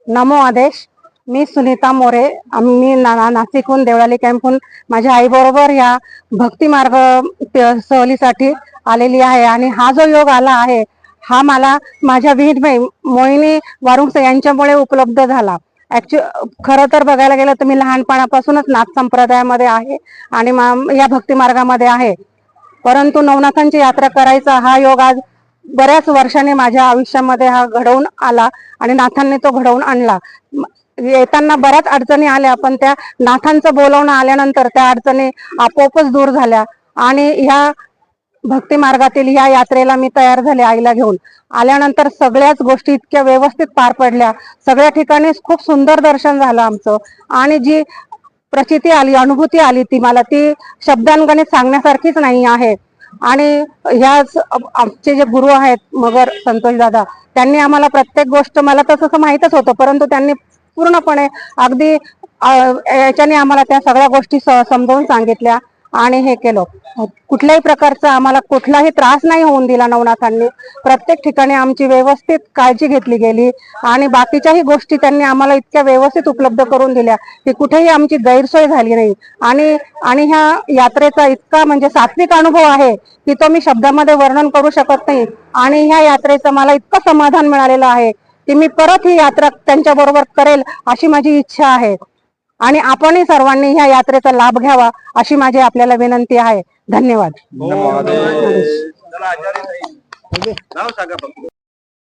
नमो आदेश. मी सुनीता मोरे. मी नाशिकहून देवळाली कॅम्पहून माझ्या आई बरोबर या भक्ती मार्ग सहलीसाठी आलेली आहे. आणि हा जो योग आला आहे हा मला माझ्या विहीण मोहिनी वारुंगसे यांच्यामुळे उपलब्ध झाला. खरं तर बघायला गेलं तर मी लहानपणापासूनच नाथ संप्रदायामध्ये आहे आणि या भक्ती मार्गामध्ये आहे. परंतु नवनाथांची यात्रा करायचा हा योग आज बऱ्याच वर्षांनी माझ्या आयुष्यामध्ये हा घडवून आला आणि नाथांनी तो घडवून आणला. येताना बऱ्याच अडचणी आल्या, पण त्या नाथांचं बोलवणं आल्यानंतर त्या अडचणी आपोआपच दूर झाल्या. आणि ह्या भक्ती मार्गातील ह्या यात्रेला मी तयार झाले. आईला घेऊन आल्यानंतर सगळ्याच गोष्टी इतक्या व्यवस्थित पार पडल्या. सगळ्या ठिकाणी खूप सुंदर दर्शन झालं आमचं. आणि जी प्रचिती आली, अनुभूती आली, ती मला ती शब्दांगणित सांगण्यासारखीच नाही आहे. आणि ह्याच आमचे जे गुरु आहेत मगर संतोष दादा, त्यांनी आम्हाला प्रत्येक गोष्ट, मला तसं माहीतच होतं, परंतु त्यांनी पूर्णपणे अगदी याच्याने आम्हाला त्या सगळ्या गोष्टी समजावून सांगितल्या आणि हे केलं. कुठल्याही प्रकारचा आम्हाला कुठलाही त्रास नाही होऊन दिला नवनाथांनी. प्रत्येक ठिकाणी आमची व्यवस्थित काळजी घेतली गेली आणि बाकीच्याही गोष्टी त्यांनी आम्हाला इतक्या व्यवस्थित उपलब्ध करून दिल्या की कुठेही आमची गैरसोय झाली नाही. आणि ह्या यात्रेचा इतका म्हणजे सात्विक अनुभव आहे की तो मी शब्दामध्ये वर्णन करू शकत नाही. आणि ह्या यात्रेचं मला इतकं समाधान मिळालेलं आहे की मी परत ही यात्रा त्यांच्या बरोबर करेल अशी माझी इच्छा आहे. आणि आपणही सर्वांनी ह्या यात्रेचा लाभ घ्यावा अशी माझी आपल्याला विनंती आहे. धन्यवाद.